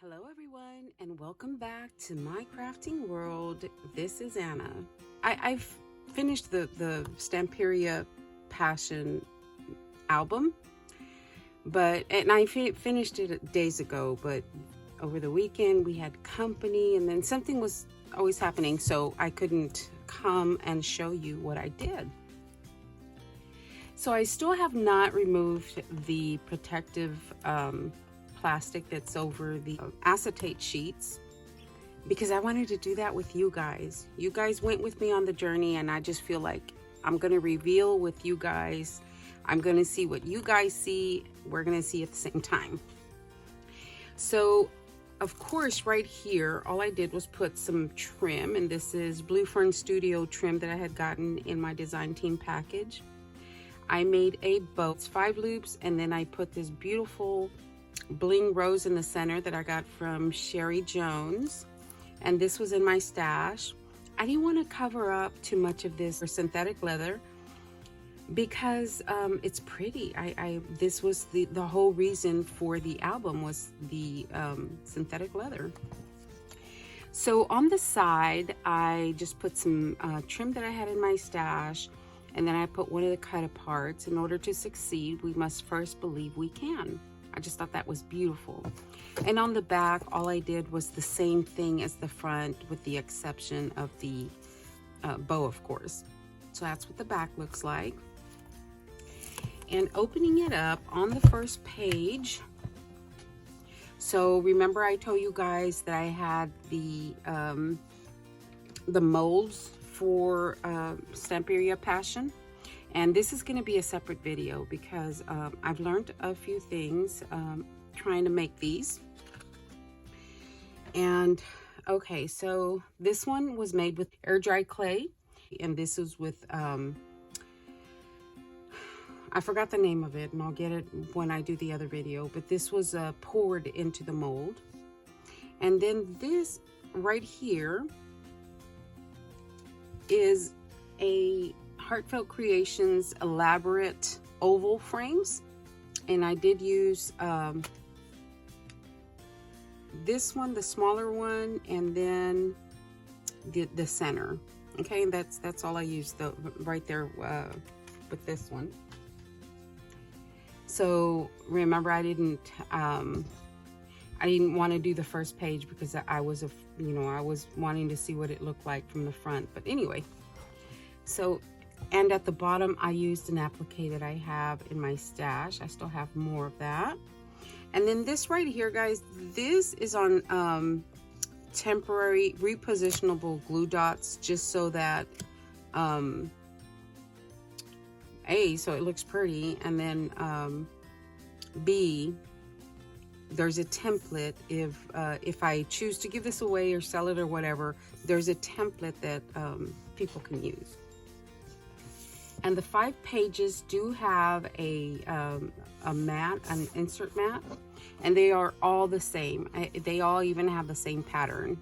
Hello everyone, and welcome back to my crafting world. This is Anna. I've finished the Stamperia Passion album, and I finished it days ago, but over the weekend we had company and then something was always happening, so I couldn't come and show you what I did. So I still have not removed the protective plastic that's over the acetate sheets because I wanted to do that with you guys. You guys went with me on the journey, and I just feel like I'm going to reveal with you guys. I'm going to see what you guys see. We're going to see at the same time. So of course, right here, all I did was put some trim, and this is Blue Fern Studio trim that I had gotten in my design team package. I made a bow. It's 5 loops, and then I put this beautiful bling rose in the center that I got from Sherry Jones, and this was in my stash. I didn't want to cover up too much of this for synthetic leather because it's pretty. This was the whole reason for the album was the synthetic leather. So on the side, I just put some trim that I had in my stash, and then I put one of the cut aparts. In order to succeed, we must first believe we can. I just thought that was beautiful. And on the back, all I did was the same thing as the front, with the exception of the bow, of course. So that's what the back looks like. And opening it up on the first page, so remember I told you guys that I had the molds for Stamperia Passion. And this is going to be a separate video because I've learned a few things trying to make these. And okay, so this one was made with air dry clay, and this is with I forgot the name of it, and I'll get it when I do the other video, but this was poured into the mold. And then this right here is a Heartfelt Creations elaborate oval frames, and I did use this one, the smaller one, and then the center. Okay, and that's all I used right there with this one. So remember, I didn't want to do the first page because I was I was wanting to see what it looked like from the front. But anyway, so. And at the bottom, I used an applique that I have in my stash. I still have more of that. And then this right here, guys, this is on temporary repositionable glue dots, just so that A, so it looks pretty, and then B, there's a template. If I choose to give this away or sell it or whatever, there's a template that people can use. And the 5 pages do have a mat, an insert mat, and they are all the same. They all even have the same pattern,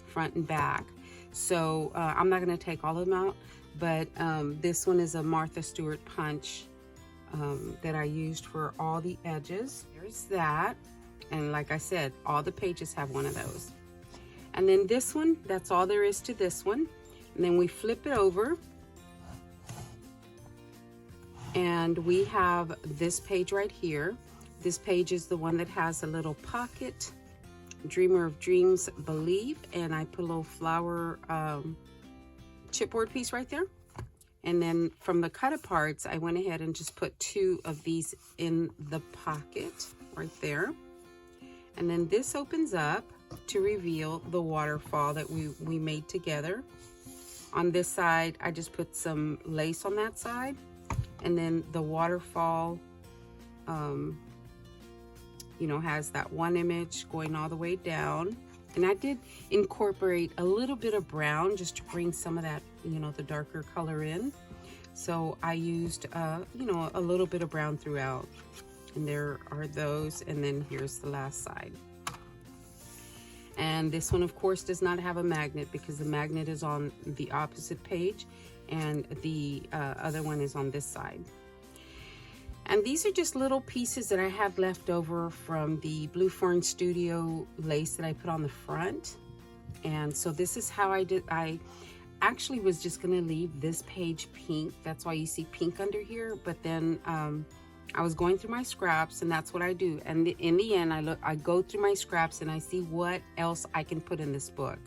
front and back. So I'm not going to take all of them out, but this one is a Martha Stewart punch that I used for all the edges. There's that, and like I said, all the pages have one of those. And then this one, that's all there is to this one. And then we flip it over, and we have this page right here. This page is the one that has a little pocket, Dreamer of Dreams, Believe, and I put a little flower chipboard piece right there. And then from the cut aparts, I went ahead and just put 2 of these in the pocket right there. And then this opens up to reveal the waterfall that we made together. On this side, I just put some lace on that side. And then the waterfall, has that one image going all the way down. And I did incorporate a little bit of brown just to bring some of that, the darker color in. So I used, a little bit of brown throughout. And there are those. And then here's the last side. And this one, of course, does not have a magnet because the magnet is on the opposite page, and the other one is on this side. And these are just little pieces that I have left over from the Blue Fern Studio lace that I put on the front. And so this is how I did. I actually was just gonna leave this page pink. That's why you see pink under here. But then I was going through my scraps, and that's what I do. And in the end, I go through my scraps and I see what else I can put in this book.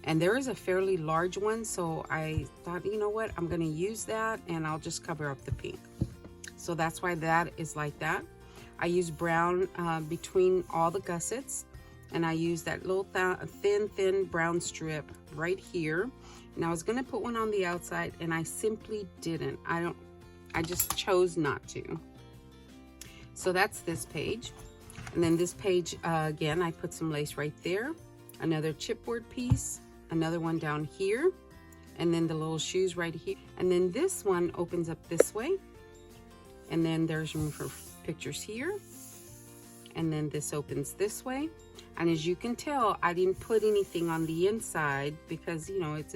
And there is a fairly large one, so I thought, you know what, I'm gonna use that and I'll just cover up the pink. So that's why that is like that. I use brown between all the gussets, and I use that little thin brown strip right here. And I was gonna put one on the outside, and I simply didn't. I just chose not to. So that's this page. And then this page, again, I put some lace right there, another chipboard piece, another one down here, and then the little shoes right here. And then this one opens up this way, and then there's room for pictures here. And then this opens this way. And as you can tell, I didn't put anything on the inside because, you know, it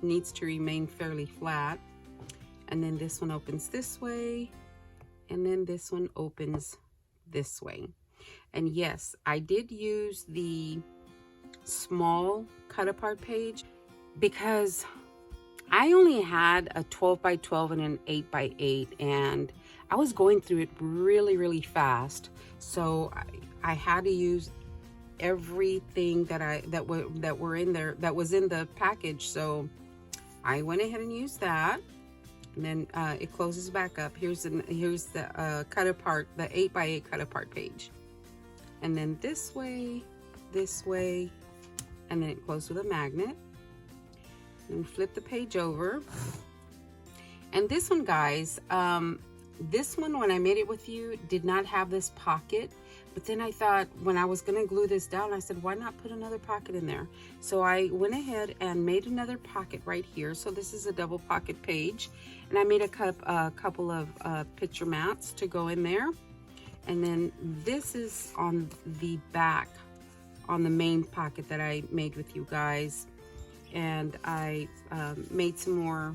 needs to remain fairly flat. And then this one opens this way, and then this one opens this way. And yes, I did use the small cut apart page because I only had a 12 by 12 and an 8 by 8, and I was going through it really fast. So I had to use everything that were in there, that was in the package. So I went ahead and used that. And then it closes back up. Here's the cut apart, the 8 by 8 cut apart page. And then this way, and then it closes with a magnet. And flip the page over. And this one, guys, this one, when I made it with you, did not have this pocket. But then I thought, when I was gonna glue this down, I said, why not put another pocket in there? So I went ahead and made another pocket right here. So this is a double pocket page. And I made a couple of picture mats to go in there. And then this is on the back, on the main pocket that I made with you guys. And I made some more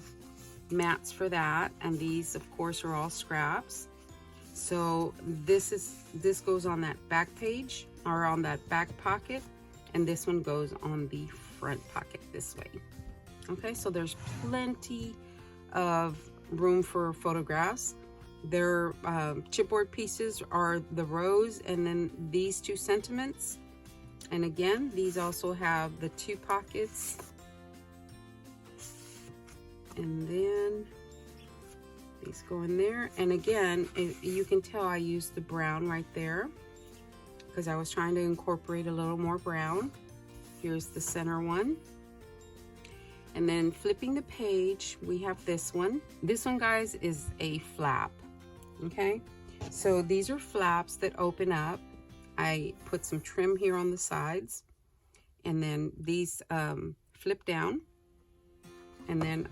mats for that. And these, of course, are all scraps. So this goes on that back page, or on that back pocket, and this one goes on the front pocket this way. Okay, so there's plenty of room for photographs. Their chipboard pieces are the rose, and then these two sentiments. And again, these also have the two pockets. And then these go in there. And again, you can tell I used the brown right there because I was trying to incorporate a little more brown. Here's the center one. And then flipping the page, we have this one. This one, guys, is a flap. Okay, so these are flaps that open up. I put some trim here on the sides, and then these flip down. And then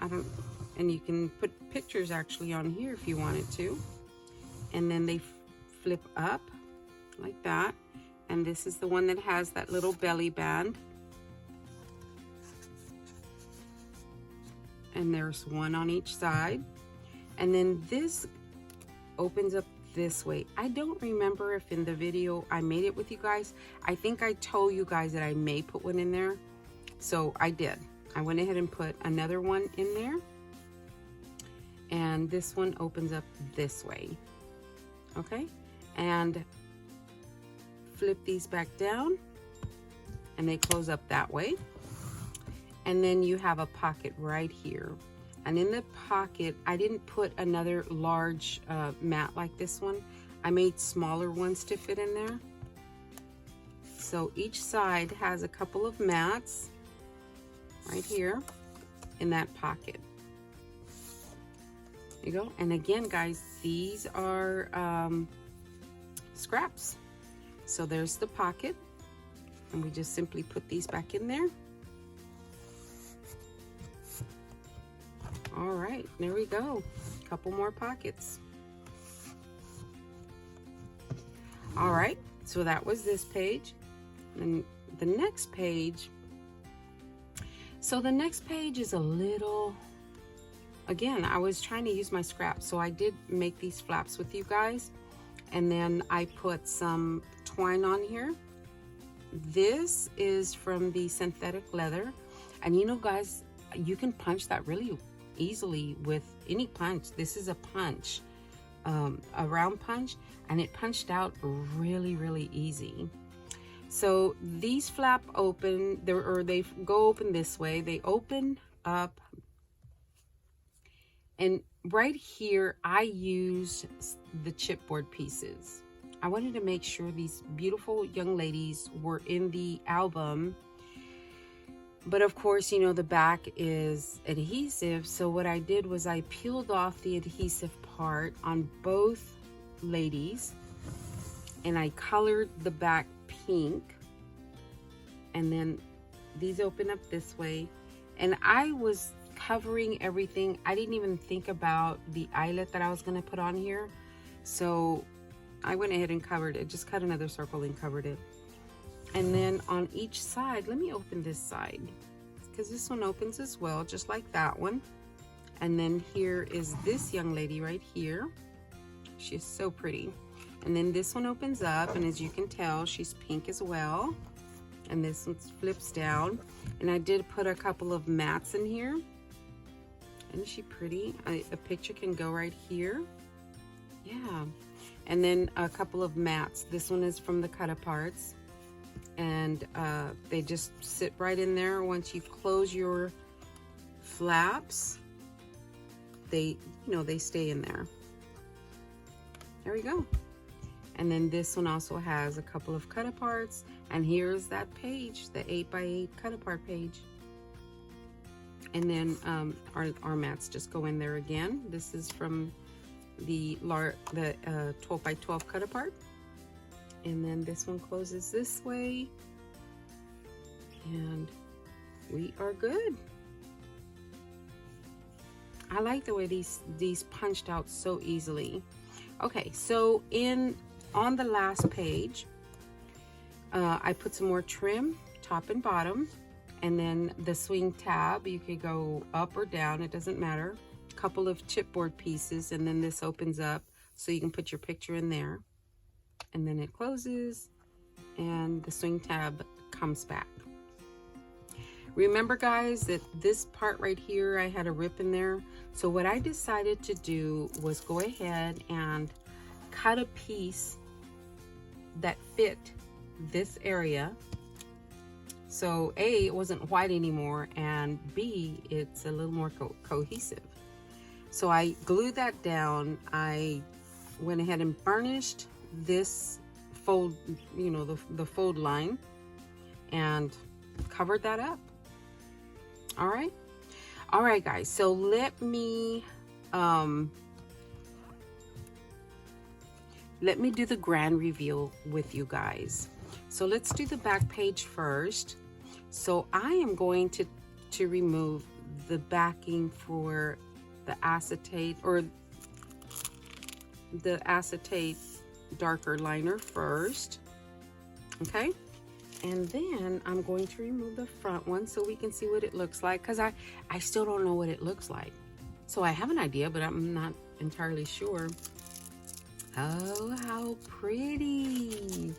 and you can put pictures actually on here if you wanted to. And then they flip up like that. And this is the one that has that little belly band. And there's one on each side. And then this opens up this way. I don't remember if in the video I made it with you guys. I think I told you guys that I may put one in there. So I did. I went ahead and put another one in there. And this one opens up this way. Okay, and flip these back down, and they close up that way. And then you have a pocket right here. And in the pocket, I didn't put another large mat like this one. I made smaller ones to fit in there. So each side has a couple of mats right here in that pocket. There you go. And again, guys, these are scraps. So there's the pocket, and we just simply put these back in there. All right, there we go. A couple more pockets. All right, so that was this page. And the next page, so the next page is a little again, I was trying to use my scraps, so I did make these flaps with you guys, and then I put some twine on here. This is from the synthetic leather, and you know guys, you can punch that really easily with any punch. This is a punch, a round punch, and it punched out really easy. So these flap open, they go open this way. They open up, and right here I used the chipboard pieces. I wanted to make sure these beautiful young ladies were in the album, but of course, you know, the back is adhesive. So what I did was I peeled off the adhesive part on both ladies, and I colored the back pink, and then these open up this way, and I was covering everything. I didn't even think about the eyelet that I was going to put on here, so I went ahead and covered it. Just cut another circle and covered it. And then on each side, let me open this side, because this one opens as well, just like that one. And then here is this young lady right here. She's so pretty. And then this one opens up, and as you can tell, she's pink as well. And this one flips down. And I did put a couple of mats in here. Isn't she pretty? A picture can go right here. Yeah. And then a couple of mats. This one is from the cut-aparts. And they just sit right in there. Once you close your flaps, they, you know, they stay in there. There we go. And then this one also has a couple of cut-aparts. And here's that page, the 8x8 cut-apart page. And then our mats just go in there again. This is from the 12x12 cut-apart. And then this one closes this way, and we are good. I like the way these punched out so easily. Okay, so on the last page, I put some more trim, top and bottom, and then the swing tab. You could go up or down, it doesn't matter. A couple of chipboard pieces, and then this opens up so you can put your picture in there. And then it closes, and the swing tab comes back. Remember guys, that this part right here, I had a rip in there. So what I decided to do was go ahead and cut a piece that fit this area. So A, it wasn't white anymore, and B, it's a little more cohesive. So I glued that down. I went ahead and burnished this fold, you know, the fold line, and covered that up. All right guys, so let me do the grand reveal with you guys. So let's do the back page first. So I am going to remove the backing for the acetate, or the acetate darker liner first. Okay, and then I'm going to remove the front one so we can see what it looks like, because I still don't know what it looks like. So I have an idea, but I'm not entirely sure. Oh, how pretty.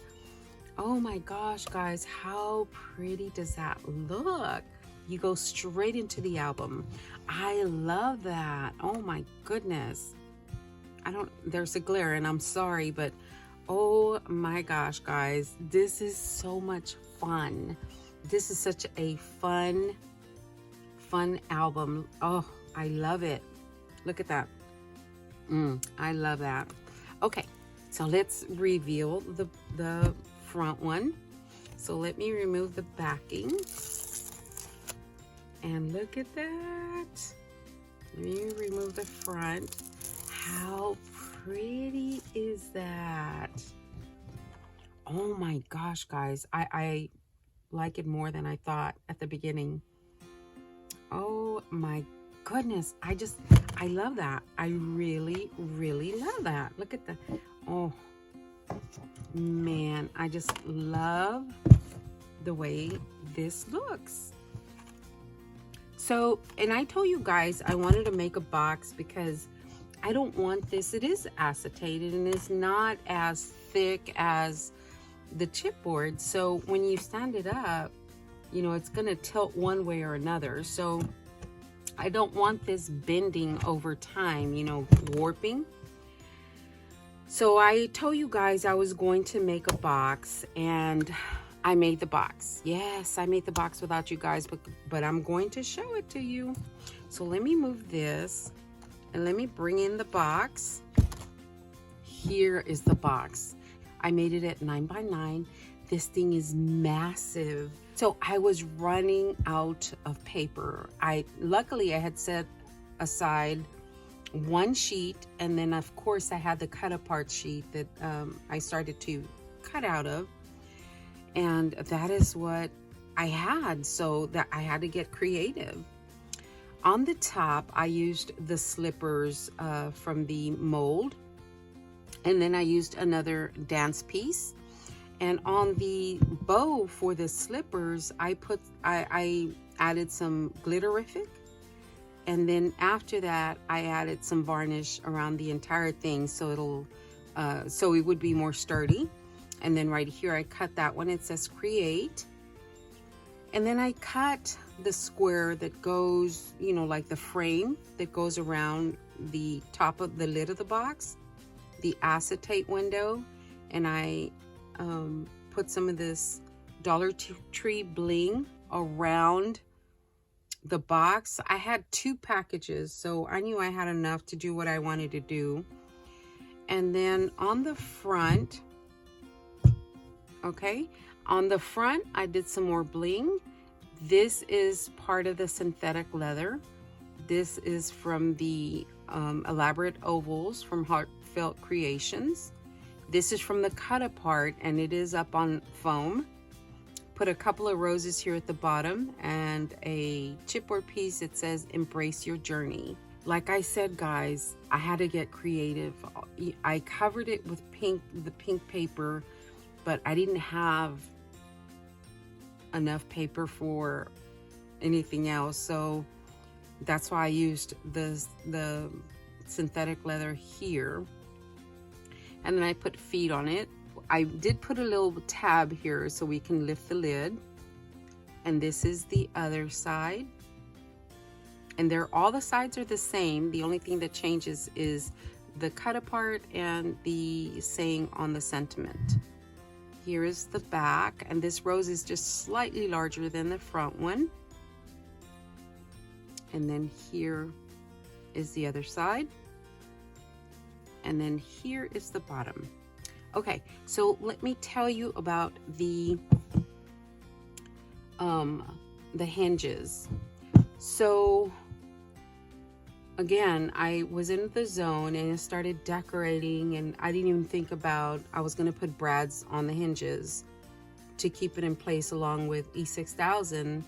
Oh my gosh guys, how pretty does that look? You go straight into the album. I love that. Oh my goodness. There's a glare, and I'm sorry, but oh my gosh guys, this is so much fun. This is such a fun album. Oh, I love it. Look at that. I love that. Okay, so let's reveal the front one. So let me remove the backing, and look at that. Let me remove the front. How pretty is that? Oh my gosh guys, I like it more than I thought at the beginning. Oh my goodness, I love that. I really love that. Look at the, oh man, I just love the way this looks. So, and I told you guys I wanted to make a box because I don't want this. It is acetated and it's not as thick as the chipboard. So when you stand it up, you know, it's going to tilt one way or another. So I don't want this bending over time, you know, warping. So I told you guys I was going to make a box, and I made the box. Yes, I made the box without you guys, but I'm going to show it to you. So let me move this and let me bring in the box. Here is the box. I made it at 9x9. This thing is massive. So I was running out of paper. Luckily I had set aside one sheet, and then of course I had the cut apart sheet that I started to cut out of, and that is what I had, so that I had to get creative. On the top I used the slippers from the mold, and then I used another dance piece, and on the bow for the slippers I added some glitterific. And then after that, I added some varnish around the entire thing, so it would be more sturdy. And then right here, I cut that one. It says create. And then I cut the square that goes, you know, like the frame that goes around the top of the lid of the box, the acetate window. And I put some of this Dollar Tree bling around the box. I had 2 packages, so I knew I had enough to do what I wanted to do. And then on the front, okay, on the front I did some more bling. This is part of the synthetic leather. This is from the elaborate ovals from Heartfelt Creations. This is from the cut apart, and it is up on foam. Put a couple of roses here at the bottom and a chipboard piece that says embrace your journey. Like I said, guys, I had to get creative. I covered it with the pink paper, but I didn't have enough paper for anything else, so that's why I used the synthetic leather here. And then I put feet on it. I did put a little tab here so we can lift the lid. And this is the other side. And all the sides are the same. The only thing that changes is the cut apart and the saying on the sentiment. Here is the back, and this rose is just slightly larger than the front one. And then here is the other side. And then here is the bottom. Okay, so let me tell you about the hinges. So again, I was in the zone and I started decorating, and I didn't even think about I was going to put brads on the hinges to keep it in place along with E6000.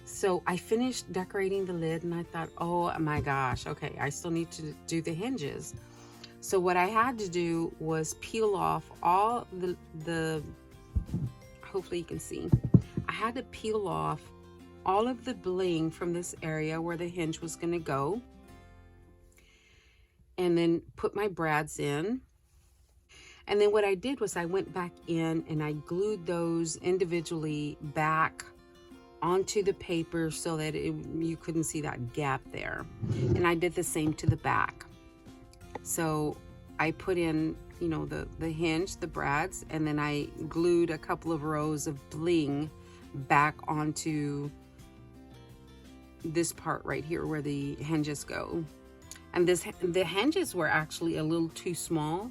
So I finished decorating the lid and I thought, oh my gosh, okay, I still need to do the hinges. So what I had to do was peel off all the hopefully you can see, I had to peel off all of the bling from this area where the hinge was going to go, and then put my brads in. And then what I did was I went back in and I glued those individually back onto the paper so that you couldn't see that gap there. And I did the same to the back. So I put in, you know, the hinge, the brads, and then I glued a couple of rows of bling back onto this part right here where the hinges go. And the hinges were actually a little too small,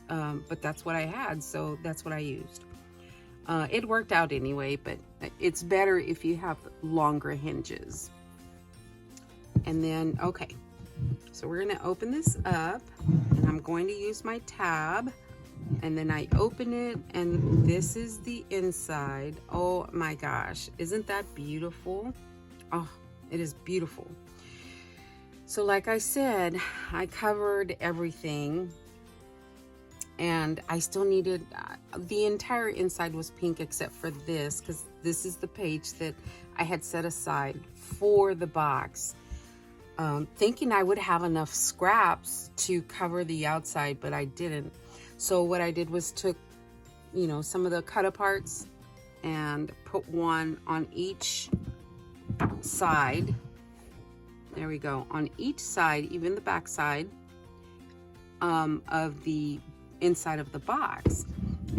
but that's what I had, so that's what I used. It worked out anyway, but it's better if you have longer hinges. And then, okay, so we're gonna open this up, and I'm going to use my tab, and then I open it, and this is the inside. Oh my gosh, isn't that beautiful? Oh, it is beautiful. So like I said, I covered everything. And I still needed, the entire inside was pink except for this, because this is the page that I had set aside for the box, thinking I would have enough scraps to cover the outside, but I didn't. So what I did was took, you know, some of the cut aparts and put one on each side. There we go, on each side, even the back side of the inside of the box.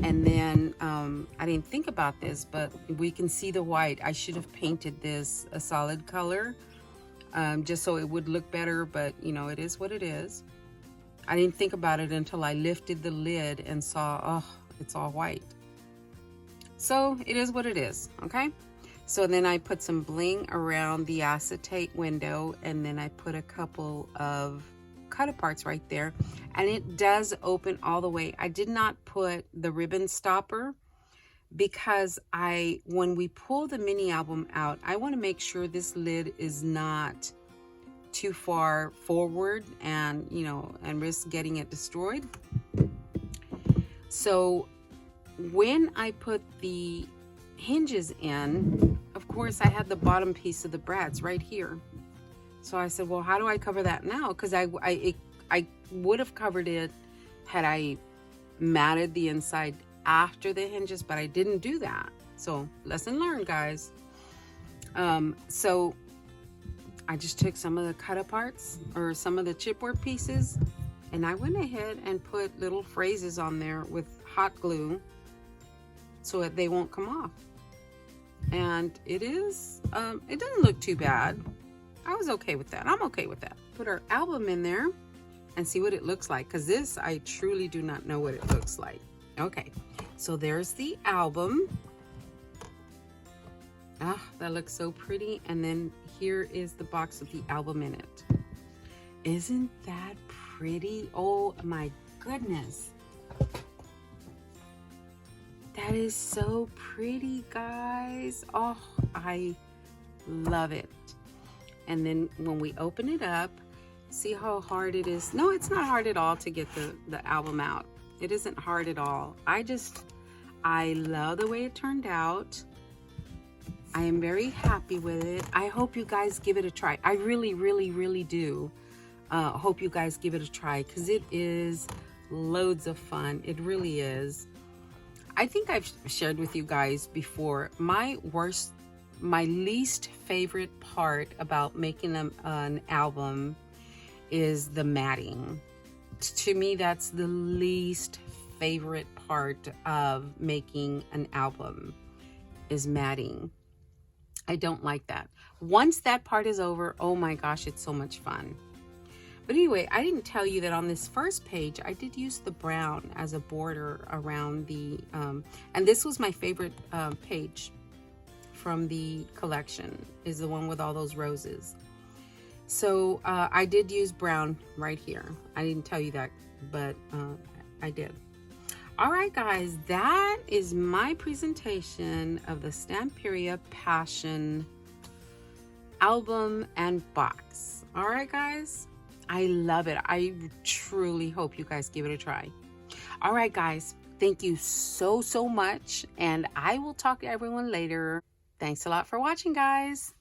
And then I didn't think about this, but we can see the white. I should have painted this a solid color, just so it would look better, but you know, it is what it is. I didn't think about it until I lifted the lid and saw, oh, it's all white. So it is what it is, okay? So then I put some bling around the acetate window, and then I put a couple of cut aparts right there, and it does open all the way. I did not put the ribbon stopper because when we pull the mini album out, I want to make sure this lid is not too far forward and, you know, and risk getting it destroyed. So when I put the hinges in, of course I had the bottom piece of the brads right here. So I said, well, how do I cover that now? Because I would have covered it had I matted the inside after the hinges, but I didn't do that. So lesson learned, guys. So I just took some of the cut aparts or some of the chipboard pieces, and I went ahead and put little phrases on there with hot glue so that they won't come off. And it doesn't look too bad. I was okay with that. I'm okay with that. Put our album in there and see what it looks like, because this, I truly do not know what it looks like. Okay, so there's the album. Ah, that looks so pretty. And then here is the box with the album in it. Isn't that pretty? Oh my goodness. That is so pretty, guys. Oh, I love it. And then when we open it up, see how hard it is. No, it's not hard at all to get the album out. It isn't hard at all. I love the way it turned out. I am very happy with it. I hope you guys give it a try. I really, really, really do hope you guys give it a try, because it is loads of fun. It really is. I think I've shared with you guys before, my least favorite part about making an album is the matting. To me, that's the least favorite part of making an album, is matting. I don't like that. Once that part is over, oh my gosh, it's so much fun. But anyway, I didn't tell you that on this first page, I did use the brown as a border around the, and this was my favorite page from the collection, is the one with all those roses. So I did use brown right here. I didn't tell you that, but I did. All right, guys, that is my presentation of the Stamperia Passion album and box. All right, guys, I love it. I truly hope you guys give it a try. All right, guys, thank you so much, and I will talk to everyone later. Thanks a lot for watching, guys.